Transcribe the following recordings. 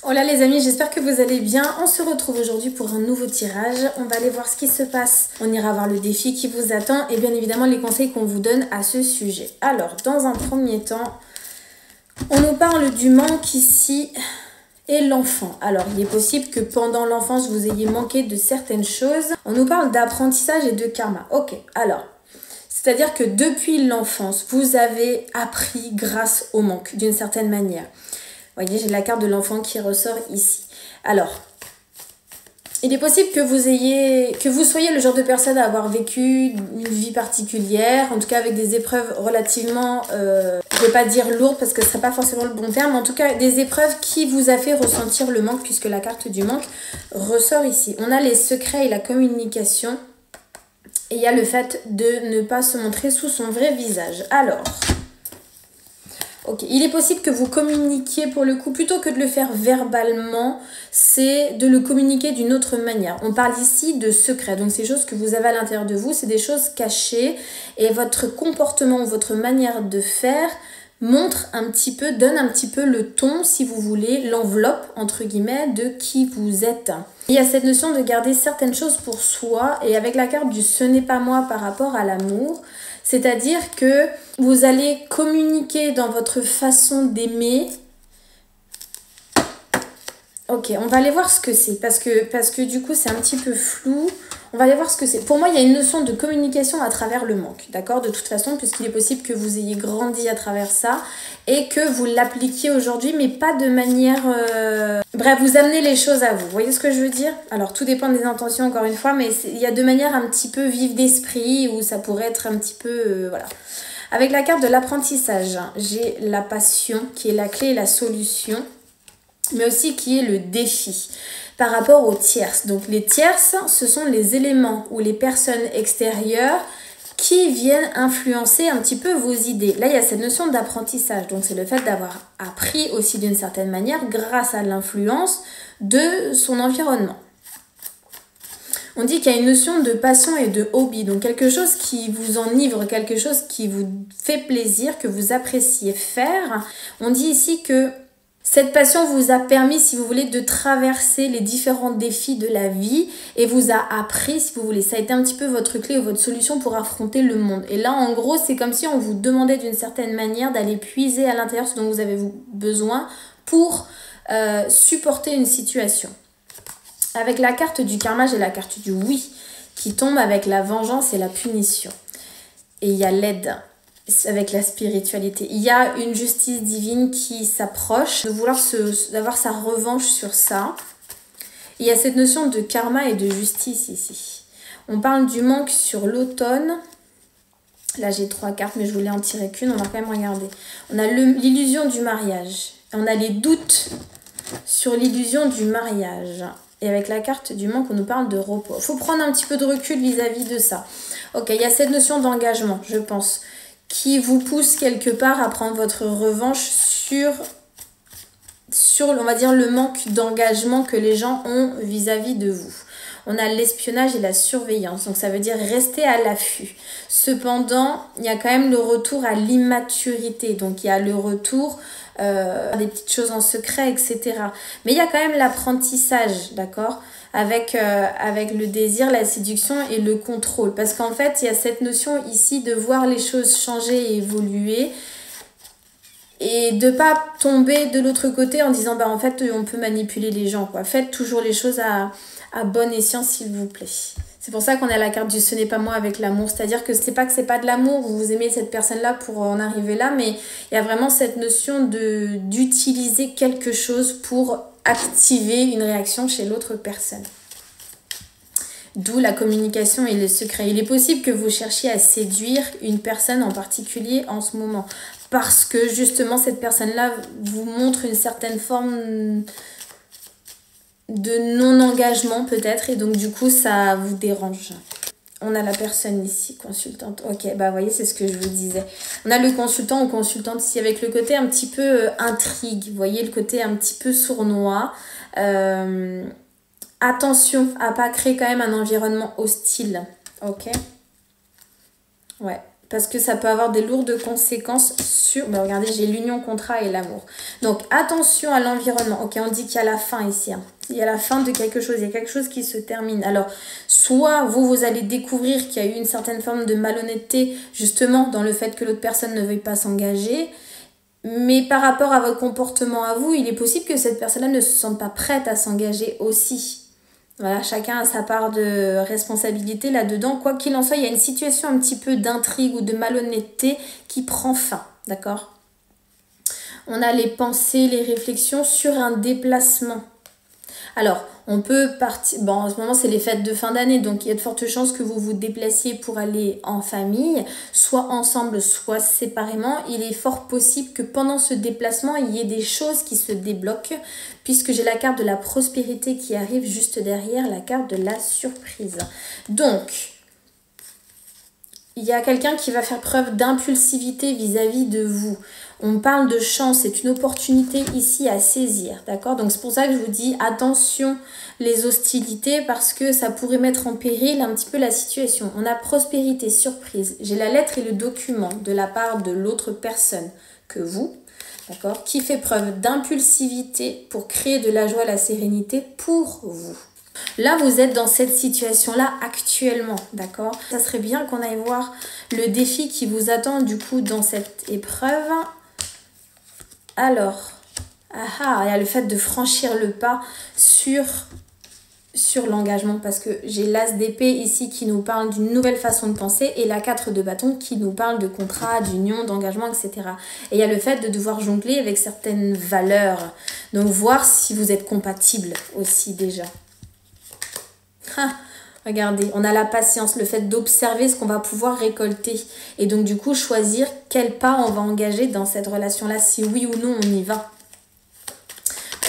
Oh là les amis, j'espère que vous allez bien. On se retrouve aujourd'hui pour un nouveau tirage. On va aller voir ce qui se passe. On ira voir le défi qui vous attend et bien évidemment les conseils qu'on vous donne à ce sujet. Alors, dans un premier temps, on nous parle du manque ici et l'enfant. Alors, il est possible que pendant l'enfance, vous ayez manqué de certaines choses. On nous parle d'apprentissage et de karma. Ok, alors, c'est-à-dire que depuis l'enfance, vous avez appris grâce au manque d'une certaine manière. Vous voyez, j'ai la carte de l'enfant qui ressort ici. Alors, il est possible que vous soyez le genre de personne à avoir vécu une vie particulière, en tout cas avec des épreuves relativement, je ne vais pas dire lourdes parce que ce ne serait pas forcément le bon terme, mais en tout cas des épreuves qui vous a fait ressentir le manque puisque la carte du manque ressort ici. On a les secrets et la communication et il y a le fait de ne pas se montrer sous son vrai visage. Alors... ok, il est possible que vous communiquiez pour le coup, plutôt que de le faire verbalement, c'est de le communiquer d'une autre manière. On parle ici de secrets, donc ces choses que vous avez à l'intérieur de vous, c'est des choses cachées et votre comportement, votre manière de faire montre un petit peu, donne un petit peu le ton, si vous voulez, l'enveloppe, entre guillemets, de qui vous êtes. Il y a cette notion de garder certaines choses pour soi et avec la carte du « ce n'est pas moi » par rapport à l'amour, c'est-à-dire que vous allez communiquer dans votre façon d'aimer. Ok, on va aller voir ce que c'est parce que du coup c'est un petit peu flou. On va aller voir ce que c'est. Pour moi, il y a une notion de communication à travers le manque, d'accord? De toute façon, puisqu'il est possible que vous ayez grandi à travers ça et que vous l'appliquiez aujourd'hui, mais pas de manière... Bref, vous amenez les choses à vous. Vous voyez ce que je veux dire? Alors, tout dépend des intentions, encore une fois, mais il y a de manière un petit peu vive d'esprit où ça pourrait être un petit peu... voilà. Avec la carte de l'apprentissage, j'ai la passion qui est la clé et la solution, mais aussi qui est le défi par rapport aux tierces. Donc les tierces, ce sont les éléments ou les personnes extérieures qui viennent influencer un petit peu vos idées. Là, il y a cette notion d'apprentissage. Donc c'est le fait d'avoir appris aussi d'une certaine manière grâce à l'influence de son environnement. On dit qu'il y a une notion de passion et de hobby, donc quelque chose qui vous enivre, quelque chose qui vous fait plaisir, que vous appréciez faire. On dit ici que cette passion vous a permis, si vous voulez, de traverser les différents défis de la vie et vous a appris, si vous voulez, ça a été un petit peu votre clé ou votre solution pour affronter le monde. Et là, en gros, c'est comme si on vous demandait d'une certaine manière d'aller puiser à l'intérieur ce dont vous avez besoin pour supporter une situation. Avec la carte du karma, j'ai la carte du oui qui tombe avec la vengeance et la punition. Et il y a l'aide avec la spiritualité. Il y a une justice divine qui s'approche, de vouloir d'avoir sa revanche sur ça. Il y a cette notion de karma et de justice ici. On parle du manque sur l'automne. Là, j'ai 3 cartes, mais je voulais en tirer qu'une. On va quand même regarder. On a l'illusion du mariage. On a les doutes sur l'illusion du mariage. Et avec la carte du manque, on nous parle de repos. Il faut prendre un petit peu de recul vis-à-vis de ça. Ok, il y a cette notion d'engagement, je pense, qui vous pousse quelque part à prendre votre revanche sur on va dire, le manque d'engagement que les gens ont vis-à-vis de vous. On a l'espionnage et la surveillance, donc ça veut dire rester à l'affût. Cependant, il y a quand même le retour à l'immaturité, donc il y a le retour des petites choses en secret, etc. Mais il y a quand même l'apprentissage, d'accord, avec le désir, la séduction et le contrôle. Parce qu'en fait, il y a cette notion ici de voir les choses changer et évoluer et de ne pas tomber de l'autre côté en disant bah en fait on peut manipuler les gens, quoi. Faites toujours les choses à bon escient, s'il vous plaît. C'est pour ça qu'on a la carte du ce n'est pas moi avec l'amour, c'est-à-dire que c'est pas de l'amour, vous aimez cette personne-là pour en arriver là, mais il y a vraiment cette notion d'utiliser quelque chose pour activer une réaction chez l'autre personne. D'où la communication et le secret. Il est possible que vous cherchiez à séduire une personne en particulier en ce moment, parce que justement cette personne-là vous montre une certaine forme de non-engagement peut-être, et donc du coup ça vous dérange. On a la personne ici, consultante. Ok, bah vous voyez, c'est ce que je vous disais. On a le consultant ou consultante ici avec le côté un petit peu intrigue. Vous voyez, le côté un petit peu sournois. Attention à pas créer quand même un environnement hostile. Ok. Ouais. parce que ça peut avoir des lourdes conséquences sur... Ben regardez, j'ai l'union, contrat et l'amour. Donc, attention à l'environnement. Ok, on dit qu'il y a la fin ici. Hein. Il y a la fin de quelque chose. Il y a quelque chose qui se termine. Alors, soit vous allez découvrir qu'il y a eu une certaine forme de malhonnêteté, justement, dans le fait que l'autre personne ne veuille pas s'engager. Mais par rapport à votre comportement à vous, il est possible que cette personne-là ne se sente pas prête à s'engager aussi. Voilà, chacun a sa part de responsabilité là-dedans. Quoi qu'il en soit, il y a une situation un petit peu d'intrigue ou de malhonnêteté qui prend fin, d'accord? On a les pensées, les réflexions sur un déplacement. Alors, on peut partir... Bon, en ce moment, c'est les fêtes de fin d'année, donc il y a de fortes chances que vous vous déplaciez pour aller en famille, soit ensemble, soit séparément. Il est fort possible que pendant ce déplacement, il y ait des choses qui se débloquent, puisque j'ai la carte de la prospérité qui arrive juste derrière la carte de la surprise. Donc, il y a quelqu'un qui va faire preuve d'impulsivité vis-à-vis de vous. On parle de chance, c'est une opportunité ici à saisir, d'accord? Donc c'est pour ça que je vous dis attention les hostilités parce que ça pourrait mettre en péril un petit peu la situation. On a prospérité, surprise. J'ai la lettre et le document de la part de l'autre personne que vous, d'accord? Qui fait preuve d'impulsivité pour créer de la joie, la sérénité pour vous. Là, vous êtes dans cette situation-là actuellement, d'accord? Ça serait bien qu'on aille voir le défi qui vous attend du coup dans cette épreuve. Alors, il y a le fait de franchir le pas sur l'engagement parce que j'ai l'as d'épée ici qui nous parle d'une nouvelle façon de penser et la 4 de bâton qui nous parle de contrat, d'union, d'engagement, etc. Et il y a le fait de devoir jongler avec certaines valeurs. Donc, voir si vous êtes compatible aussi déjà. Regardez, on a la patience, le fait d'observer ce qu'on va pouvoir récolter. Et donc du coup, choisir quel pas on va engager dans cette relation-là, si oui ou non on y va.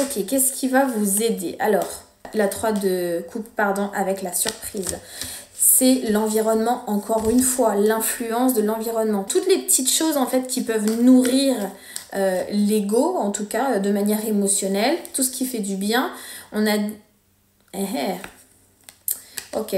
Ok, qu'est-ce qui va vous aider? Alors, la 3 de coupe, pardon, avec la surprise. C'est l'environnement, encore une fois, l'influence de l'environnement. Toutes les petites choses en fait qui peuvent nourrir l'ego, en tout cas de manière émotionnelle, tout ce qui fait du bien. On a... Ok.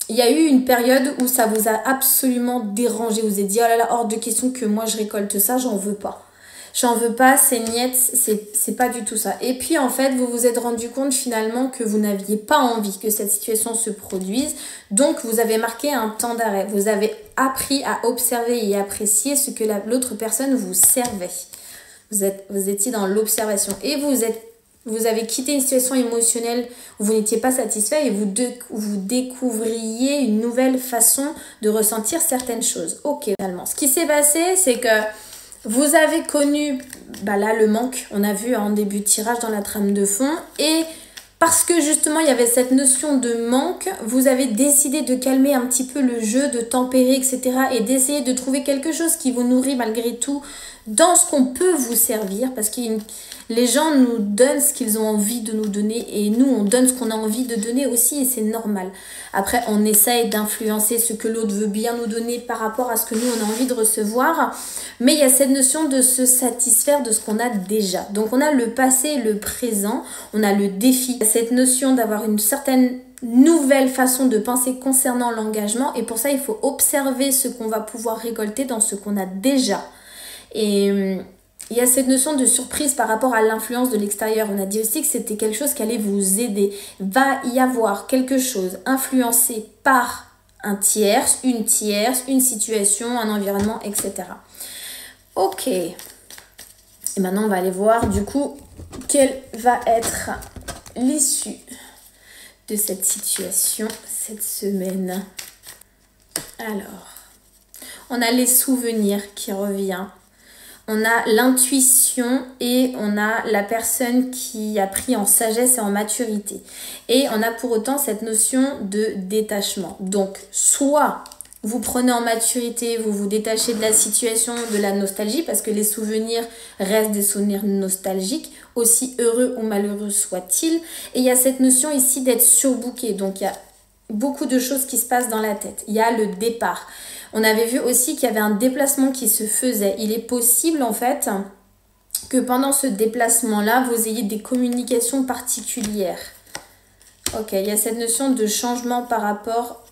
Il y a eu une période où ça vous a absolument dérangé. Vous vous êtes dit, oh là là, hors de question que moi je récolte ça, j'en veux pas. J'en veux pas, c'est niette, c'est pas du tout ça. Et puis en fait, vous vous êtes rendu compte finalement que vous n'aviez pas envie que cette situation se produise. Donc vous avez marqué un temps d'arrêt. Vous avez appris à observer et apprécier ce que l'autre personne vous servait. Vous étiez dans l'observation et vous avez quitté une situation émotionnelle où vous n'étiez pas satisfait et vous découvriez une nouvelle façon de ressentir certaines choses. Ok, finalement. Ce qui s'est passé, c'est que vous avez connu, là, le manque. On a vu en début de tirage dans la trame de fond. Et parce que justement, il y avait cette notion de manque, vous avez décidé de calmer un petit peu le jeu, de tempérer, etc. Et d'essayer de trouver quelque chose qui vous nourrit malgré tout dans ce qu'on peut vous servir. Parce que les gens nous donnent ce qu'ils ont envie de nous donner et nous, on donne ce qu'on a envie de donner aussi et c'est normal. Après, on essaye d'influencer ce que l'autre veut bien nous donner par rapport à ce que nous, on a envie de recevoir. Mais il y a cette notion de se satisfaire de ce qu'on a déjà. Donc, on a le passé et le présent. On a le défi. Cette notion d'avoir une certaine nouvelle façon de penser concernant l'engagement. Et pour ça, il faut observer ce qu'on va pouvoir récolter dans ce qu'on a déjà. Et il y a cette notion de surprise par rapport à l'influence de l'extérieur. On a dit aussi que c'était quelque chose qui allait vous aider. Va y avoir quelque chose influencé par un tierce, une situation, un environnement, etc. Ok. Et maintenant, on va aller voir du coup quelle va être l'issue de cette situation cette semaine. Alors, on a les souvenirs qui reviennent. On a l'intuition et on a la personne qui a pris en sagesse et en maturité. Et on a pour autant cette notion de détachement. Donc, soit vous prenez en maturité, vous vous détachez de la situation, de la nostalgie, parce que les souvenirs restent des souvenirs nostalgiques, aussi heureux ou malheureux soient-ils. Et il y a cette notion ici d'être surbooké. Donc, il y a beaucoup de choses qui se passent dans la tête. Il y a le départ. On avait vu aussi qu'il y avait un déplacement qui se faisait. Il est possible en fait que pendant ce déplacement-là, vous ayez des communications particulières. Ok, il y a cette notion de changement par rapport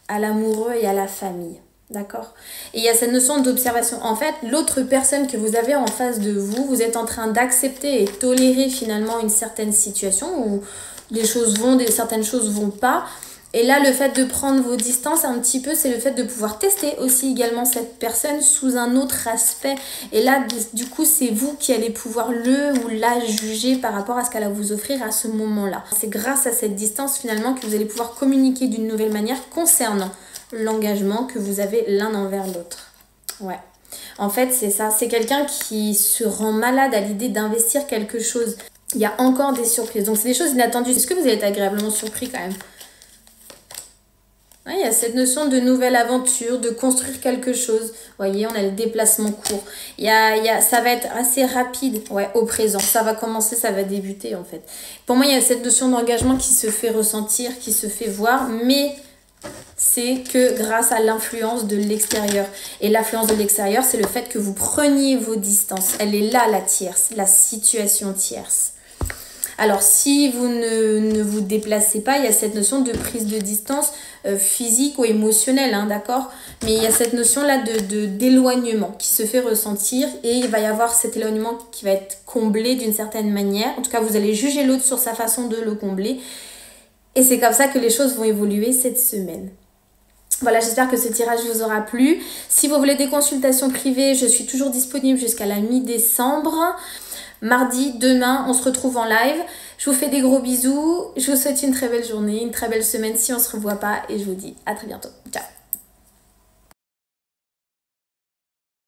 à l'amoureux et à la famille. D'accord? Et il y a cette notion d'observation. En fait, l'autre personne que vous avez en face de vous, vous êtes en train d'accepter et tolérer finalement une certaine situation où les choses vont, certaines choses vont pas. Et là, le fait de prendre vos distances un petit peu, c'est le fait de pouvoir tester aussi également cette personne sous un autre aspect. Et là, du coup, c'est vous qui allez pouvoir le ou la juger par rapport à ce qu'elle va vous offrir à ce moment-là. C'est grâce à cette distance finalement que vous allez pouvoir communiquer d'une nouvelle manière concernant l'engagement que vous avez l'un envers l'autre. Ouais. En fait, c'est ça. C'est quelqu'un qui se rend malade à l'idée d'investir quelque chose. Il y a encore des surprises. Donc, c'est des choses inattendues. Est-ce que vous allez être agréablement surpris quand même? Ouais, il y a cette notion de nouvelle aventure, de construire quelque chose. Vous voyez, on a le déplacement court. Ça va être assez rapide, ouais, au présent. Ça va commencer, ça va débuter en fait. Pour moi, il y a cette notion d'engagement qui se fait ressentir, qui se fait voir, mais c'est que grâce à l'influence de l'extérieur. Et l'influence de l'extérieur, c'est le fait que vous preniez vos distances. Elle est là, la tierce, la situation tierce. Alors, si vous ne vous déplacez pas, il y a cette notion de prise de distance physique ou émotionnelle, hein, d'accord? Mais il y a cette notion-là d'éloignement qui se fait ressentir et il va y avoir cet éloignement qui va être comblé d'une certaine manière. En tout cas, vous allez juger l'autre sur sa façon de le combler. Et c'est comme ça que les choses vont évoluer cette semaine. Voilà, j'espère que ce tirage vous aura plu. Si vous voulez des consultations privées, je suis toujours disponible jusqu'à la mi-décembre. Mardi, demain, on se retrouve en live. Je vous fais des gros bisous. Je vous souhaite une très belle journée, une très belle semaine si on ne se revoit pas. Et je vous dis à très bientôt. Ciao.